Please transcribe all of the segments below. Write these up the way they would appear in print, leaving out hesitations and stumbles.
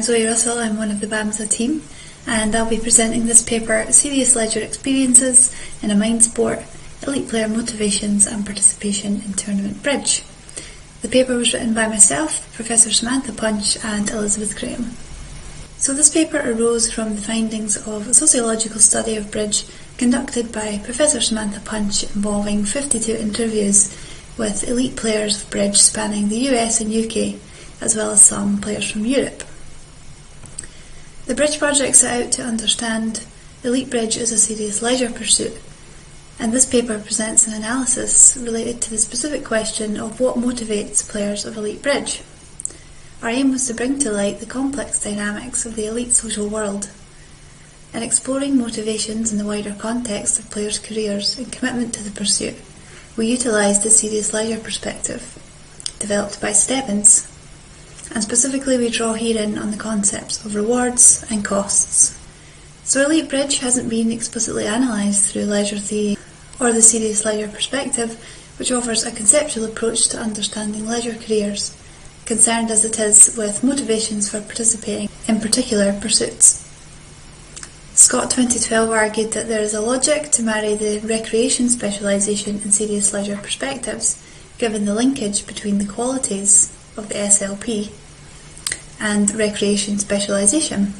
Zoe Russell. I'm one of the BAMSA team, and I'll be presenting this paper, Serious Leisure Experiences in a Mind Sport, Elite Player Motivations and Participation in Tournament Bridge. The paper was written by myself, Professor Samantha Punch and Elizabeth Graham. So this paper arose from the findings of a sociological study of bridge conducted by Professor Samantha Punch involving 52 interviews with elite players of bridge spanning the US and UK, as well as some players from Europe. The Bridge project set out to understand elite bridge as a serious leisure pursuit, and this paper presents an analysis related to the specific question of what motivates players of elite bridge. Our aim was to bring to light the complex dynamics of the elite social world. In exploring motivations in the wider context of players' careers and commitment to the pursuit, we utilised the serious leisure perspective, developed by Stebbins, and specifically we draw herein on the concepts of rewards and costs. So elite bridge hasn't been explicitly analysed through leisure theory or the serious leisure perspective, which offers a conceptual approach to understanding leisure careers, concerned as it is with motivations for participating in particular pursuits. Scott 2012 argued that there is a logic to marry the recreation specialisation and serious leisure perspectives, given the linkage between the qualities of the SLP and recreation specialisation.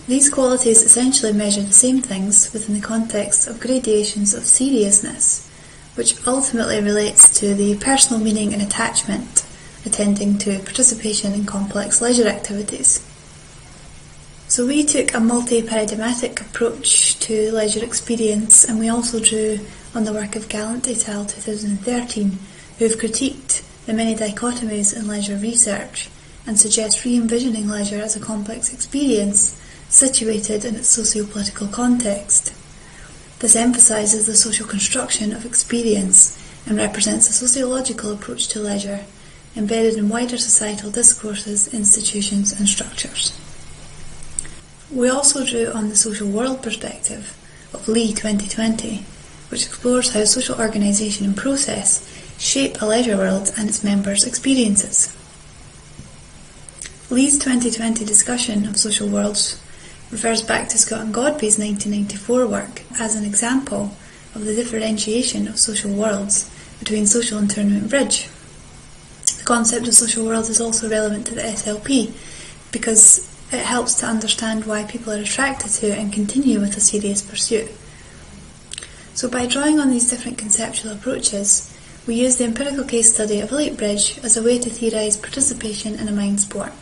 These qualities essentially measure the same things within the context of gradations of seriousness, which ultimately relates to the personal meaning and attachment attending to participation in complex leisure activities. So we took a multi-paradigmatic approach to leisure experience, and we also drew on the work of Gallant et al. 2013, who have critiqued the many dichotomies in leisure research and suggest re-envisioning leisure as a complex experience situated in its socio-political context. This emphasises the social construction of experience and represents a sociological approach to leisure, embedded in wider societal discourses, institutions and structures. We also drew on the social world perspective of Lee 2020, which explores how social organisation and process shape a leisure world and its members' experiences. Lee's 2020 discussion of social worlds refers back to Scott and Godby's 1994 work as an example of the differentiation of social worlds between social and tournament bridge. The concept of social worlds is also relevant to the SLP because it helps to understand why people are attracted to and continue with a serious pursuit. So by drawing on these different conceptual approaches, we use the empirical case study of elite bridge as a way to theorise participation in a mind sport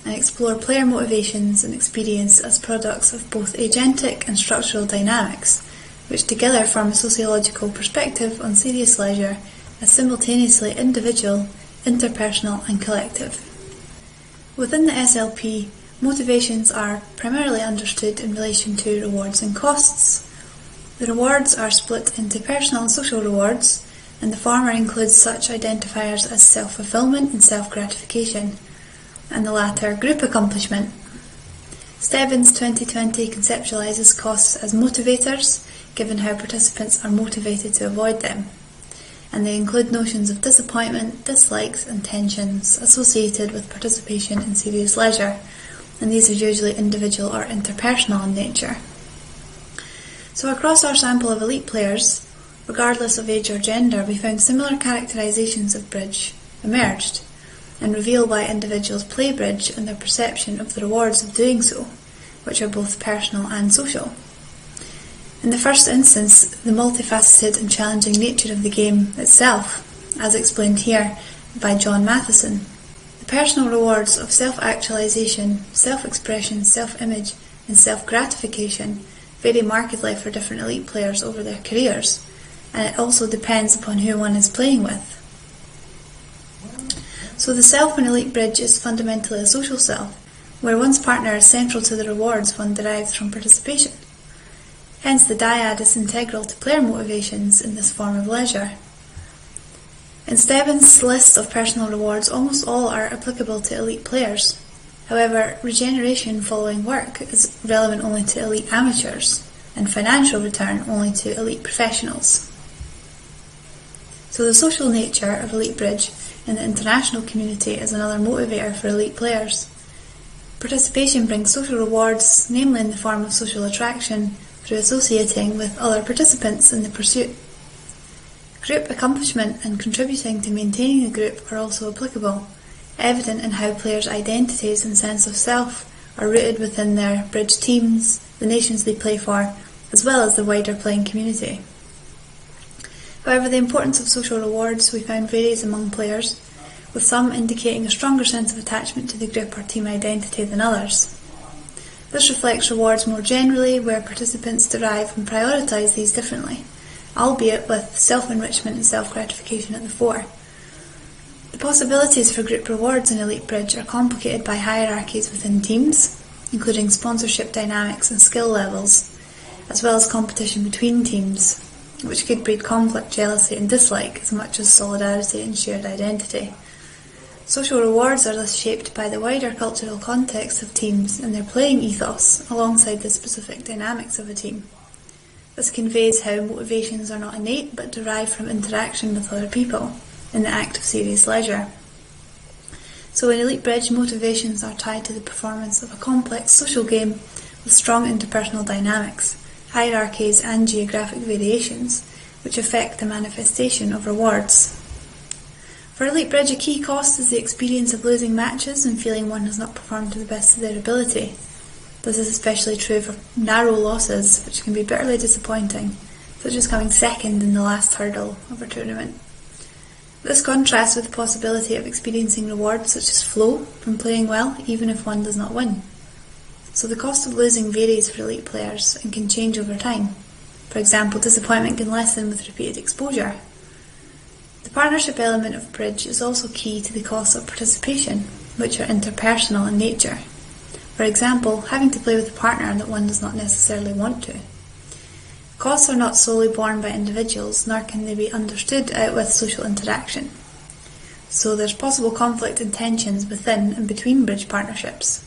and explore player motivations and experience as products of both agentic and structural dynamics, which together form a sociological perspective on serious leisure as simultaneously individual, interpersonal and collective. Within the SLP, motivations are primarily understood in relation to rewards and costs. The rewards are split into personal and social rewards, and the former includes such identifiers as self-fulfillment and self-gratification, and the latter group accomplishment. Stebbins 2020 conceptualises costs as motivators, given how participants are motivated to avoid them, and they include notions of disappointment, dislikes and tensions associated with participation in serious leisure, and these are usually individual or interpersonal in nature. So across our sample of elite players, regardless of age or gender, we found similar characterisations of bridge emerged and reveal why individuals play bridge and their perception of the rewards of doing so, which are both personal and social. In the first instance, the multifaceted and challenging nature of the game itself, as explained here by John Matheson. The personal rewards of self-actualisation, self-expression, self-image and self-gratification vary markedly for different elite players over their careers, and it also depends upon who one is playing with. So the self in elite bridge is fundamentally a social self, where one's partner is central to the rewards one derives from participation. Hence the dyad is integral to player motivations in this form of leisure. In Stebbins' list of personal rewards, almost all are applicable to elite players. However, regeneration following work is relevant only to elite amateurs, and financial return only to elite professionals. So the social nature of elite bridge in the international community is another motivator for elite players. Participation brings social rewards, namely in the form of social attraction, through associating with other participants in the pursuit. Group accomplishment and contributing to maintaining the group are also applicable, evident in how players' identities and sense of self are rooted within their bridge teams, the nations they play for, as well as the wider playing community. However, the importance of social rewards we found varies among players, with some indicating a stronger sense of attachment to the group or team identity than others. This reflects rewards more generally, where participants derive and prioritise these differently, albeit with self-enrichment and self-gratification at the fore. The possibilities for group rewards in Elite Bridge are complicated by hierarchies within teams, including sponsorship dynamics and skill levels, as well as competition between teams, which could breed conflict, jealousy and dislike as much as solidarity and shared identity. Social rewards are thus shaped by the wider cultural context of teams and their playing ethos alongside the specific dynamics of a team. This conveys how motivations are not innate but derived from interaction with other people in the act of serious leisure. So in Elite Bridge, motivations are tied to the performance of a complex social game with strong interpersonal dynamics, hierarchies and geographic variations, which affect the manifestation of rewards. For Elite Bridge, a key cost is the experience of losing matches and feeling one has not performed to the best of their ability. This is especially true for narrow losses, which can be bitterly disappointing, such as coming second in the last hurdle of a tournament. This contrasts with the possibility of experiencing rewards such as flow from playing well, even if one does not win. So the cost of losing varies for elite players and can change over time. For example, disappointment can lessen with repeated exposure. The partnership element of bridge is also key to the costs of participation, which are interpersonal in nature. For example, having to play with a partner that one does not necessarily want to. Costs are not solely borne by individuals, nor can they be understood out with social interaction. So there's possible conflict and tensions within and between bridge partnerships.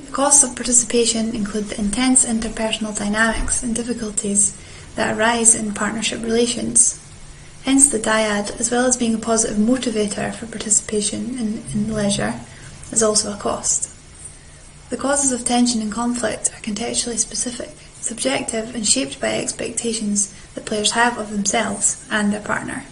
The costs of participation include the intense interpersonal dynamics and difficulties that arise in partnership relations. Hence the dyad, as well as being a positive motivator for participation in leisure, is also a cost. The causes of tension and conflict are contextually specific, subjective and shaped by expectations that players have of themselves and their partner.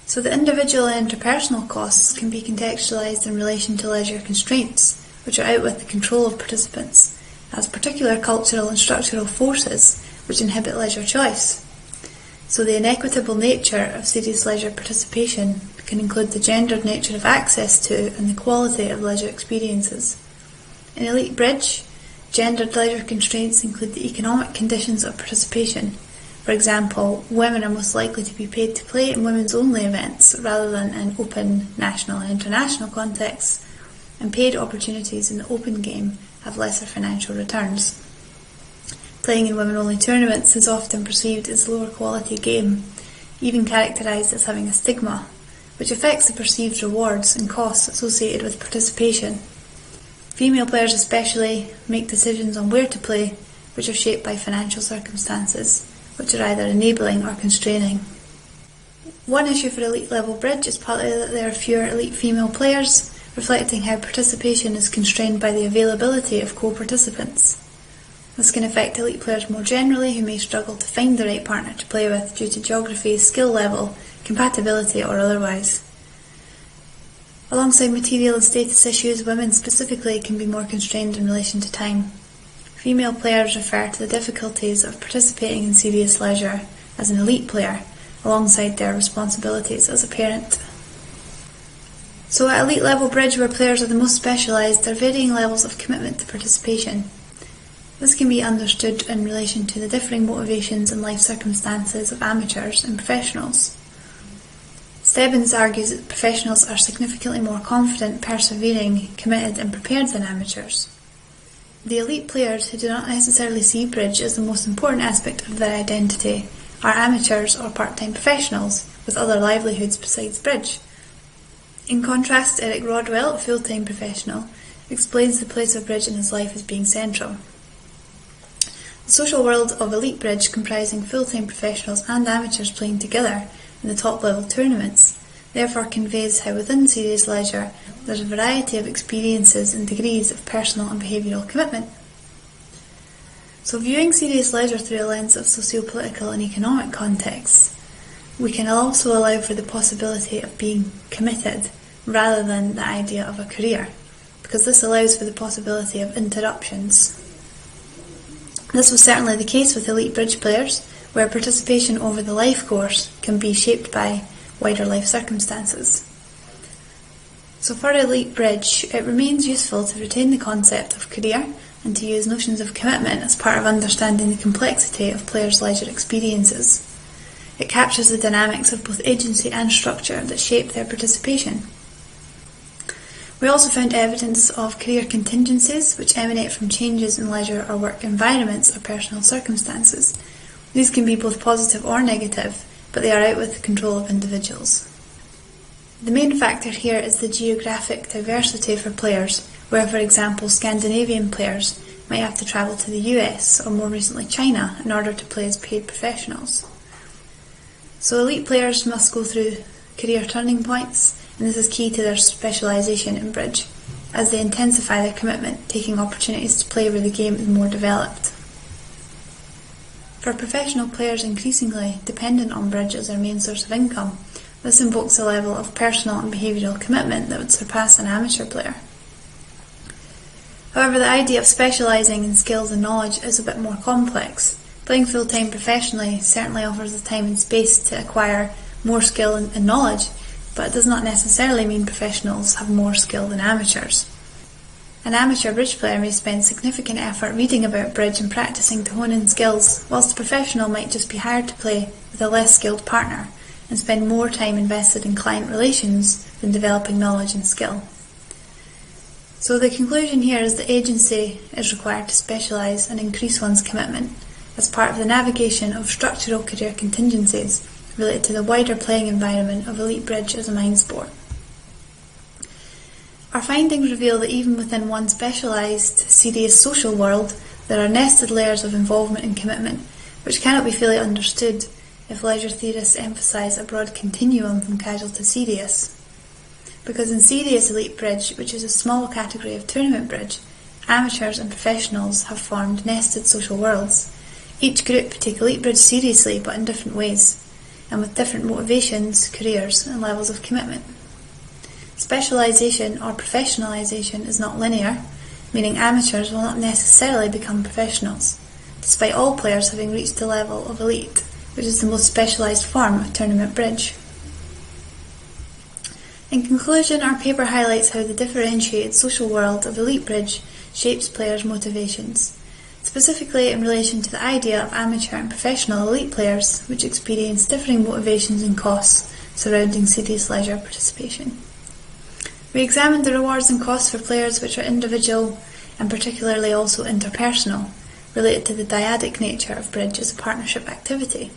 So the individual and interpersonal costs can be contextualised in relation to leisure constraints, which are out with the control of participants, as particular cultural and structural forces which inhibit leisure choice. So the inequitable nature of serious leisure participation can include the gendered nature of access to and the quality of leisure experiences. In Elite Bridge, gendered leisure constraints include the economic conditions of participation. For example, women are most likely to be paid to play in women's-only events rather than in open national and international contexts, and paid opportunities in the open game have lesser financial returns. Playing in women-only tournaments is often perceived as a lower quality game, even characterised as having a stigma, which affects the perceived rewards and costs associated with participation. Female players especially make decisions on where to play, which are shaped by financial circumstances, which are either enabling or constraining. One issue for elite level bridge is partly that there are fewer elite female players, reflecting how participation is constrained by the availability of co-participants. This can affect elite players more generally, who may struggle to find the right partner to play with due to geography, skill level, compatibility or otherwise. Alongside material and status issues, women specifically can be more constrained in relation to time. Female players refer to the difficulties of participating in serious leisure as an elite player, alongside their responsibilities as a parent. So at elite level bridge, where players are the most specialised, there are varying levels of commitment to participation. This can be understood in relation to the differing motivations and life circumstances of amateurs and professionals. Stebbins argues that professionals are significantly more confident, persevering, committed and prepared than amateurs. The elite players who do not necessarily see bridge as the most important aspect of their identity are amateurs or part-time professionals with other livelihoods besides bridge. In contrast, Eric Rodwell, a full-time professional, explains the place of bridge in his life as being central. The social world of elite bridge, comprising full-time professionals and amateurs playing together in the top-level tournaments, therefore conveys how within serious leisure there's a variety of experiences and degrees of personal and behavioural commitment. So viewing serious leisure through a lens of socio-political and economic contexts, we can also allow for the possibility of being committed rather than the idea of a career, because this allows for the possibility of interruptions. This was certainly the case with elite bridge players, where participation over the life course can be shaped by wider life circumstances. So for elite bridge, it remains useful to retain the concept of career and to use notions of commitment as part of understanding the complexity of players' leisure experiences. It captures the dynamics of both agency and structure that shape their participation. We also found evidence of career contingencies which emanate from changes in leisure or work environments or personal circumstances. These can be both positive or negative, but they are out with the control of individuals. The main factor here is the geographic diversity for players, where, for example, Scandinavian players might have to travel to the US or more recently China in order to play as paid professionals. So elite players must go through career turning points, and this is key to their specialisation in bridge, as they intensify their commitment, taking opportunities to play where the game is more developed. For professional players increasingly dependent on bridge as their main source of income, this invokes a level of personal and behavioural commitment that would surpass an amateur player. However, the idea of specialising in skills and knowledge is a bit more complex. Playing full-time professionally certainly offers the time and space to acquire more skill and knowledge, but it does not necessarily mean professionals have more skill than amateurs. An amateur bridge player may spend significant effort reading about bridge and practising to hone in skills, whilst a professional might just be hired to play with a less skilled partner and spend more time invested in client relations than developing knowledge and skill. So the conclusion here is that agency is required to specialise and increase one's commitment as part of the navigation of structural career contingencies related to the wider playing environment of elite bridge as a mind sport. Our findings reveal that even within one specialised, serious social world, there are nested layers of involvement and commitment, which cannot be fully understood if leisure theorists emphasise a broad continuum from casual to serious. Because in serious elite bridge, which is a small category of tournament bridge, amateurs and professionals have formed nested social worlds. Each group take elite bridge seriously, but in different ways, and with different motivations, careers and levels of commitment. Specialisation or professionalisation is not linear, meaning amateurs will not necessarily become professionals, despite all players having reached the level of elite, which is the most specialised form of tournament bridge. In conclusion, our paper highlights how the differentiated social world of elite bridge shapes players' motivations, specifically in relation to the idea of amateur and professional elite players, which experience differing motivations and costs surrounding serious leisure participation. We examined the rewards and costs for players which are individual and particularly also interpersonal, related to the dyadic nature of bridge as a partnership activity.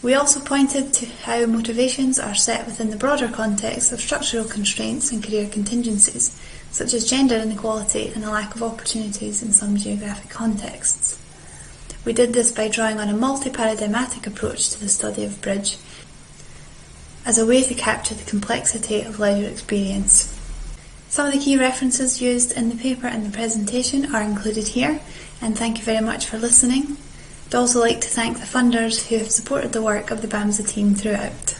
We also pointed to how motivations are set within the broader context of structural constraints and career contingencies, such as gender inequality and a lack of opportunities in some geographic contexts. We did this by drawing on a multi-paradigmatic approach to the study of bridge as a way to capture the complexity of leisure experience. Some of the key references used in the paper and the presentation are included here, and thank you very much for listening. I'd also like to thank the funders who have supported the work of the BAMSA team throughout.